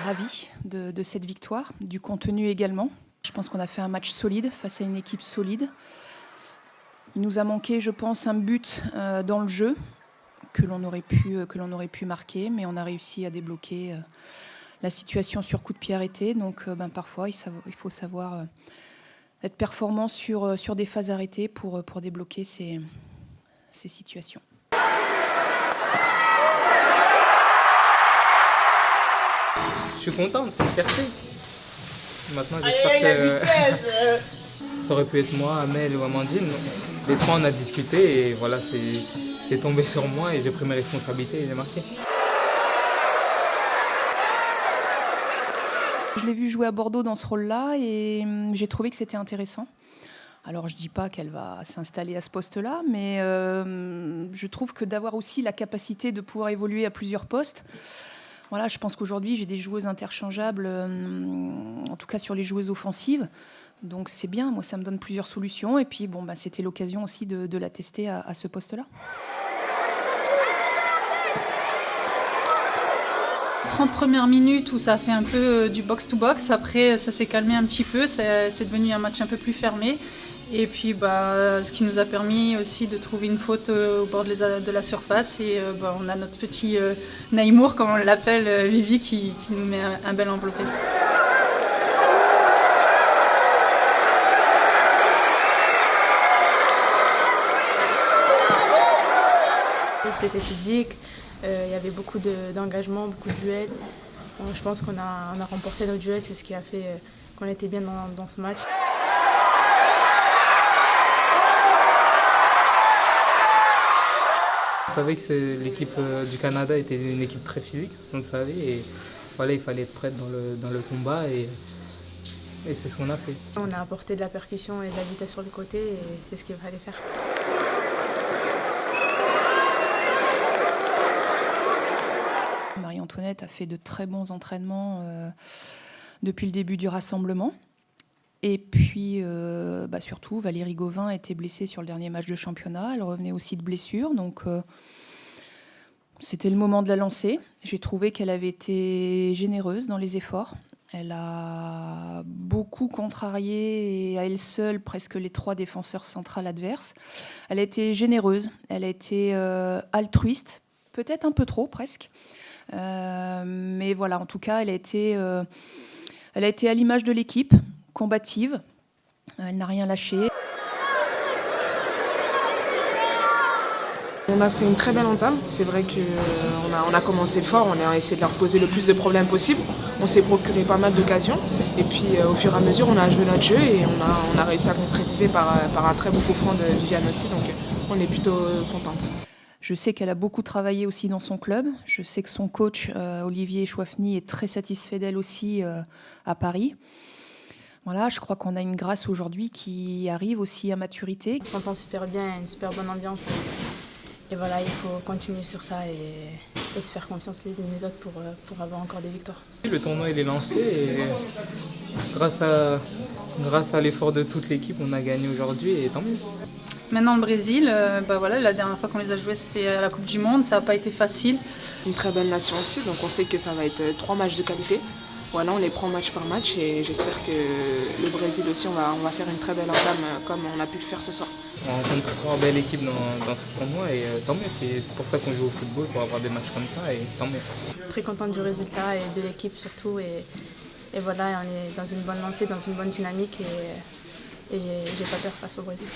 ravie de cette victoire, du contenu également. Je pense qu'on a fait un match solide face à une équipe solide. Il nous a manqué, je pense, un but dans le jeu que l'on aurait pu marquer, mais on a réussi à débloquer la situation sur coup de pied arrêté. Donc parfois, il faut savoir être performant sur des phases arrêtées pour débloquer ces situations. Je suis contente, c'est une fierté. Maintenant, j'espère que ça aurait pu être moi, Amel ou Amandine. Les trois, on a discuté et voilà, c'est tombé sur moi et j'ai pris mes responsabilités et j'ai marqué. Je l'ai vue jouer à Bordeaux dans ce rôle-là et j'ai trouvé que c'était intéressant. Alors je ne dis pas qu'elle va s'installer à ce poste-là, mais je trouve que d'avoir aussi la capacité de pouvoir évoluer à plusieurs postes, voilà, je pense qu'aujourd'hui j'ai des joueuses interchangeables, en tout cas sur les joueuses offensives. Donc c'est bien, moi ça me donne plusieurs solutions et puis c'était l'occasion aussi de la tester à ce poste-là. 30 premières minutes où ça fait un peu du box-to-box, après ça s'est calmé un petit peu, c'est devenu un match un peu plus fermé. Et puis ce qui nous a permis aussi de trouver une faute au bord de la surface. Et on a notre petit Naïmour, comme on l'appelle, Vivi, qui nous met un bel enveloppé. C'était physique, il y avait beaucoup d'engagement, beaucoup de duels. Je pense qu'on a remporté nos duels, c'est ce qui a fait qu'on était bien dans ce match. Je savais que l'équipe du Canada était une équipe très physique, on le savait, et voilà, il fallait être prête dans le combat et c'est ce qu'on a fait. On a apporté de la percussion et de la vitesse sur le côté et c'est ce qu'il fallait faire. Marie-Antoinette a fait de très bons entraînements depuis le début du rassemblement. Et puis, surtout, Valérie Gauvin était blessée sur le dernier match de championnat. Elle revenait aussi de blessure. Donc, c'était le moment de la lancer. J'ai trouvé qu'elle avait été généreuse dans les efforts. Elle a beaucoup contrarié et à elle seule presque les 3 défenseurs centrales adverses. Elle a été généreuse. Elle a été altruiste. Peut-être un peu trop, presque. Mais voilà, en tout cas, elle a été à l'image de l'équipe, combative. Elle n'a rien lâché. On a fait une très belle entame. C'est vrai qu'on a commencé fort, on a essayé de leur poser le plus de problèmes possible. On s'est procuré pas mal d'occasions. Et puis au fur et à mesure, on a joué notre jeu et on a réussi à concrétiser par un très beau coup franc de Viviane aussi. Donc on est plutôt contente. Je sais qu'elle a beaucoup travaillé aussi dans son club. Je sais que son coach, Olivier Chouafny, est très satisfait d'elle aussi à Paris. Voilà, je crois qu'on a une Grace aujourd'hui qui arrive aussi à maturité. On s'entend super bien, il y a une super bonne ambiance. Et voilà, il faut continuer sur ça et se faire confiance les unes les autres pour avoir encore des victoires. Le tournoi il est lancé et grâce à l'effort de toute l'équipe, on a gagné aujourd'hui et tant mieux. Maintenant le Brésil, la dernière fois qu'on les a joués c'était à la Coupe du Monde, ça n'a pas été facile. Une très belle nation aussi, donc on sait que ça va être 3 matchs de qualité. Voilà, on les prend match par match et j'espère que le Brésil aussi, on va faire une très belle entame comme on a pu le faire ce soir. On rencontre 3 belles équipes dans ce tournoi et tant mieux, c'est pour ça qu'on joue au football, pour avoir des matchs comme ça et tant mieux. Très contente du résultat et de l'équipe surtout et voilà, on est dans une bonne lancée, dans une bonne dynamique et j'ai pas peur face au Brésil.